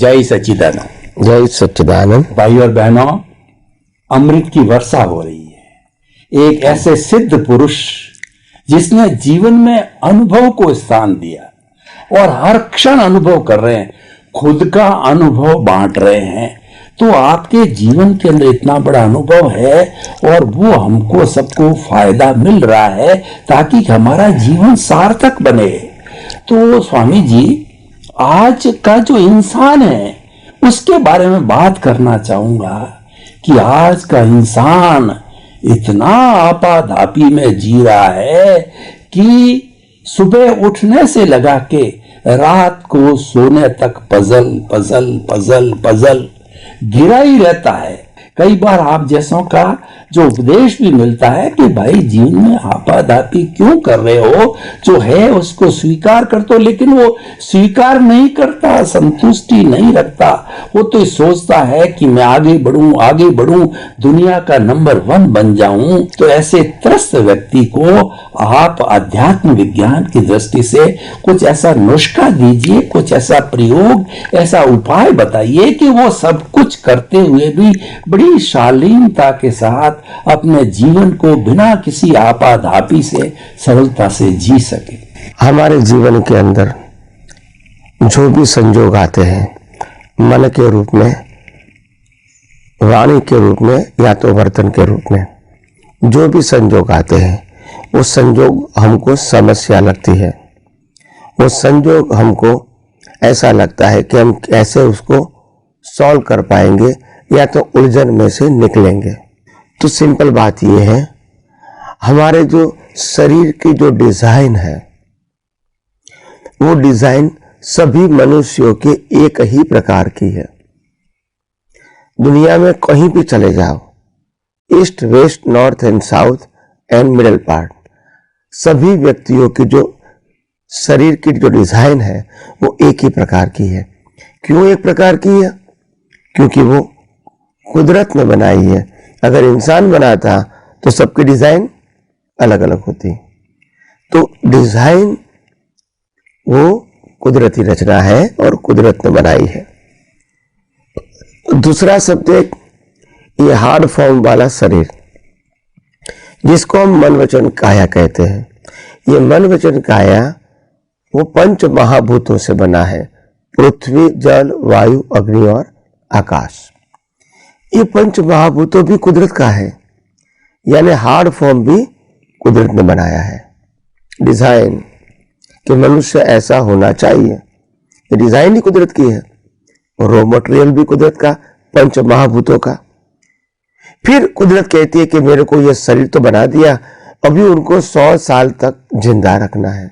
जय सच्चिदानंद। जय सच्चिदानंद। भाई और बहनों, अमृत की वर्षा हो रही है। एक ऐसे सिद्ध पुरुष जिसने जीवन में अनुभव को स्थान दिया और हर क्षण अनुभव कर रहे हैं, खुद का अनुभव बांट रहे हैं। तो आपके जीवन के अंदर इतना बड़ा अनुभव है और वो हमको सबको फायदा मिल रहा है ताकि हमारा जीवन सार्थक बने। तो स्वामी जी, आज का जो इंसान है उसके बारे में बात करना चाहूंगा कि आज का इंसान इतना आपाधापी में जी रहा है कि सुबह उठने से लगा के रात को सोने तक पजल पजल पजल पजल गिरा ही रहता है। कई बार आप जैसों का जो उपदेश भी मिलता है कि भाई जीवन में आपाधापी क्यों कर रहे हो, जो है उसको स्वीकार कर दो, लेकिन वो स्वीकार नहीं करता, संतुष्टि नहीं रखता। वो तो सोचता है कि मैं आगे बढ़ूं, दुनिया का नंबर 1 बन जाऊं। तो ऐसे त्रस्त व्यक्ति को आप अध्यात्म विज्ञान की दृष्टि से कुछ ऐसा नुस्खा दीजिए, कुछ ऐसा प्रयोग, ऐसा उपाय बताइए कि वो सब कुछ करते हुए भी बड़ी शालीनता के साथ अपने जीवन को बिना किसी आपाधापी से सरलता से जी सके। हमारे जीवन के अंदर जो भी संजोग आते हैं, मन के रूप में, वाणी के रूप में या तो वर्तन के रूप में, जो भी संजोग आते हैं वो संजोग हमको समस्या लगती है। वो संजोग हमको ऐसा लगता है कि हम कैसे उसको सॉल्व कर पाएंगे या तो उलझन में से निकलेंगे। तो सिंपल बात यह है, हमारे जो शरीर की जो डिजाइन है वो डिजाइन सभी मनुष्यों के एक ही प्रकार की है। दुनिया में कहीं भी चले जाओ, east west north and south and middle part, सभी व्यक्तियों की जो शरीर की जो डिजाइन है वो एक ही प्रकार की है। क्यों एक प्रकार की है? क्योंकि वो कुदरत ने बनाई है। अगर इंसान बनाता तो सबकी डिजाइन अलग अलग होती। तो डिजाइन वो कुदरती रचना है और कुदरत ने बनाई है। दूसरा शब्द, ये हार्ड फॉर्म वाला शरीर जिसको हम मन वचन काया कहते हैं। ये मन वचन काया वो 5 महाभूतों से बना है, पृथ्वी, जल, वायु, अग्नि और आकाश। ये 5 महाभूतों भी कुदरत का है, यानी हार्ड फॉर्म भी कुदरत ने बनाया है। डिजाइन कि मनुष्य ऐसा होना चाहिए, ये डिजाइन ही कुदरत की है। रॉ मटेरियल भी कुदरत का, 5 महाभूतों का। फिर कुदरत कहती है कि मेरे को ये शरीर तो बना दिया, अभी उनको 100 साल तक जिंदा रखना है।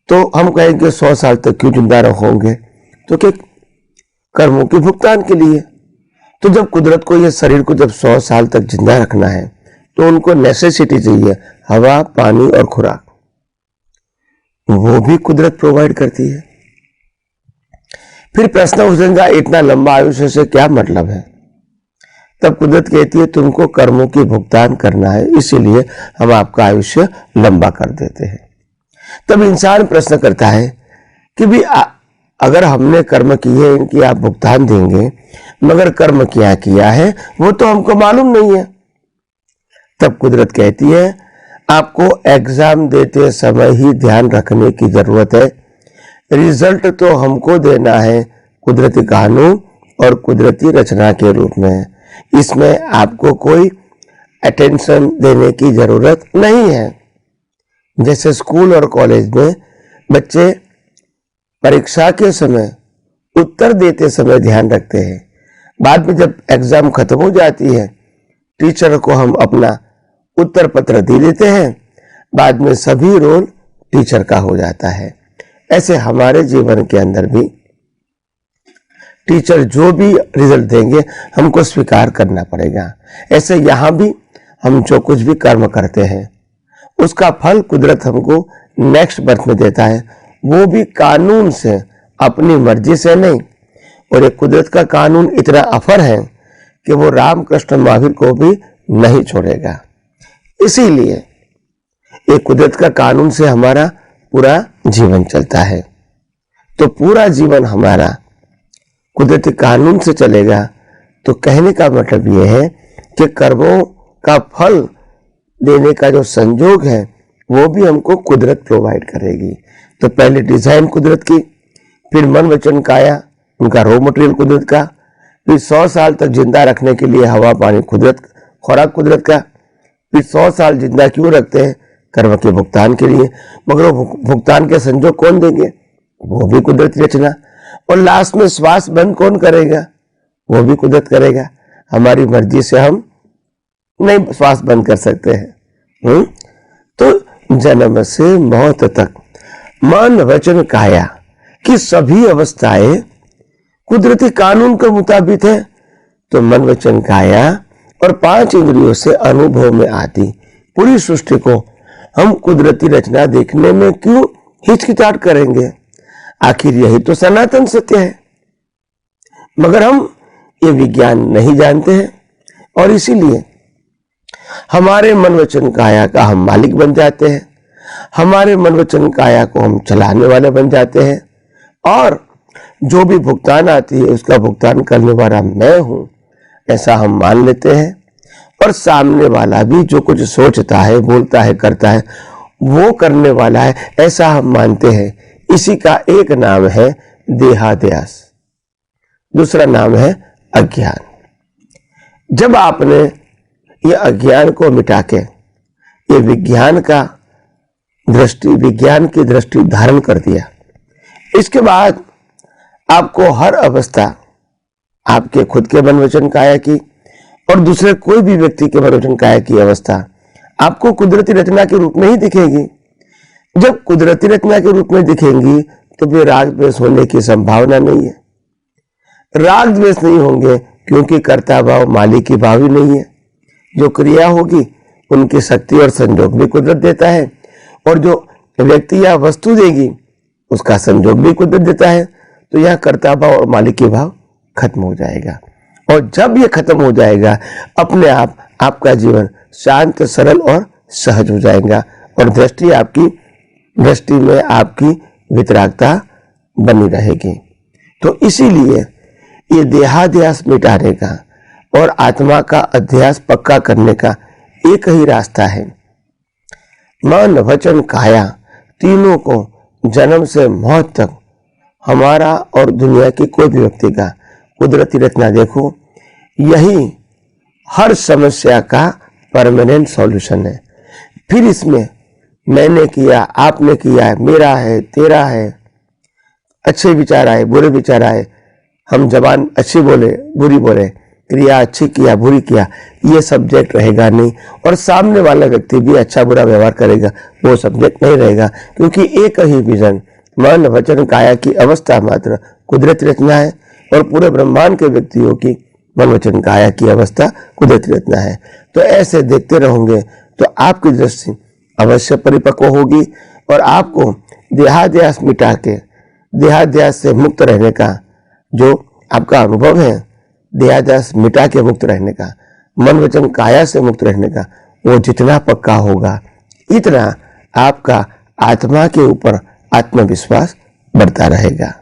तो हम कहेंगे 100 साल तक क्यों जिंदा रखोगे? तो क्या कर्मों के भुगतान के लिए। तो जब कुदरत को ये शरीर को जब 100 साल तक जिंदा रखना है तो उनको नेसेसिटी चाहिए, हवा, पानी और खुराक, वो भी कुदरत प्रोवाइड करती है। फिर प्रश्न उठेगा, इतना लंबा आयुष्य से क्या मतलब है? तब कुदरत कहती है तुमको कर्मों की भुगतान करना है, इसीलिए हम आपका आयुष्य लंबा कर देते हैं। तब इंसान प्रश्न करता है कि भी अगर हमने कर्म किए, इनकी आप भुगतान देंगे, मगर कर्म क्या किया है वो तो हमको मालूम नहीं है। तब कुदरत कहती है आपको एग्जाम देते समय ही ध्यान रखने की जरूरत है, रिजल्ट तो हमको देना है कुदरती कानून और कुदरती रचना के रूप में। इसमें आपको कोई अटेंशन देने की जरूरत नहीं है। जैसे स्कूल और कॉलेज में बच्चे परीक्षा के समय, उत्तर देते समय ध्यान रखते हैं, बाद में जब एग्जाम खत्म हो जाती है टीचर को हम अपना उत्तर पत्र दे देते हैं, बाद में सभी रोल टीचर का हो जाता है। ऐसे हमारे जीवन के अंदर भी टीचर जो भी रिजल्ट देंगे हमको स्वीकार करना पड़ेगा। ऐसे यहाँ भी हम जो कुछ भी कर्म करते हैं उसका फल कुदरत हमको नेक्स्ट बर्थ में देता है, वो भी कानून से, अपनी मर्जी से नहीं। और ये कुदरत का कानून इतना अफर है कि वो रामकृष्ण महावीर को भी नहीं छोड़ेगा। इसीलिए ये कुदरत का कानून से हमारा पूरा जीवन चलता है। तो पूरा जीवन हमारा कुदरती कानून से चलेगा तो कहने का मतलब यह है कि कर्मों का फल देने का जो संजोग है वो भी हमको कुदरत प्रोवाइड करेगी। तो पहले डिजाइन कुदरत की, फिर मन वचन काया उनका रॉ मटेरियल कुदरत का, फिर 100 साल तक जिंदा रखने के लिए हवा पानी कुदरत, खुराक कुदरत का, फिर 100 साल जिंदा क्यों रखते हैं? कर्म के भुगतान के लिए, मगर वो भुगतान के संजोग कौन देंगे? वो भी कुदरती रचना। और लास्ट में श्वास बंद कौन करेगा? वो भी कुदरत करेगा। हमारी मर्जी से हम नहीं श्वास बंद कर सकते हैं। तो जन्म से मौत तक मन वचन काया की सभी अवस्थाएं कुदरती कानून के मुताबिक है। तो मन वचन काया और 5 इंद्रियों से अनुभव में आती पूरी सृष्टि को हम कुदरती रचना देखने में क्यों हिचकिचाहट करेंगे? आखिर यही तो सनातन सत्य है। मगर हम ये विज्ञान नहीं जानते हैं और इसीलिए हमारे मन वचन काया का हम मालिक बन जाते हैं, हमारे मन वचन काया को हम चलाने वाले बन जाते हैं और जो भी भुगतान आती है उसका भुगतान करने वाला मैं हूं ऐसा हम मान लेते हैं। और सामने वाला भी जो कुछ सोचता है, बोलता है, करता है वो करने वाला है ऐसा हम मानते हैं। इसी का एक नाम है देहाध्यास, दूसरा नाम है अज्ञान। जब आपने ये अज्ञान को मिटा के ये विज्ञान की दृष्टि धारण कर दिया, इसके बाद आपको हर अवस्था आपके खुद के मन वचन काया की और दूसरे कोई भी व्यक्ति के मन वचन काया की अवस्था आपको कुदरती रचना के रूप में ही दिखेगी। जब कुदरती रचना के रूप में दिखेंगी तो फिर राग द्वेष होने की संभावना नहीं है। राग द्वेष नहीं होंगे क्योंकि कर्ता भाव मालिकी भाव ही नहीं है। जो क्रिया होगी उनकी शक्ति और संजोग भी कुदरत देता है और जो व्यक्ति या वस्तु देगी उसका संजोग भी कुदरत देता है। तो यह कर्ता भाव और मालिकी भाव खत्म हो जाएगा और जब ये खत्म हो जाएगा अपने आप आपका जीवन शांत, सरल और सहज हो जाएगा और दृष्टि में आपकी वितरागता बनी रहेगी। तो इसीलिए ये देहाध्यास मिटाने का और आत्मा का अध्यास पक्का करने का एक ही रास्ता है। मन वचन काया तीनों को जन्म से मौत तक हमारा और दुनिया की कोई भी व्यक्ति का कुदरती रचना देखो, यही हर समस्या का परमानेंट सॉल्यूशन है। फिर इसमें मैंने किया, आपने किया, मेरा है, तेरा है, अच्छे विचार आए, बुरे विचार आए, हम जबान अच्छी बोले, बुरी बोले, क्रिया अच्छी किया, बुरी किया, ये सब्जेक्ट रहेगा नहीं। और सामने वाला व्यक्ति भी अच्छा बुरा व्यवहार करेगा, वो सब्जेक्ट नहीं रहेगा। क्योंकि एक ही विजन मन वचन काया की अवस्था मात्र कुदरती रचना है और पूरे ब्रह्मांड के व्यक्तियों की मन वचन काया की अवस्था कुदरती रचना है। तो ऐसे देखते रहोगे तो आपकी दृष्टि अवश्य परिपक्व होगी और आपको देहाध्यास मिटा के देहाध्यास से मुक्त रहने का जो आपका अनुभव है, देहाध्यास मिटा के मुक्त रहने का, मन वचन काया से मुक्त रहने का, वो जितना पक्का होगा इतना आपका आत्मा के ऊपर आत्मविश्वास बढ़ता रहेगा।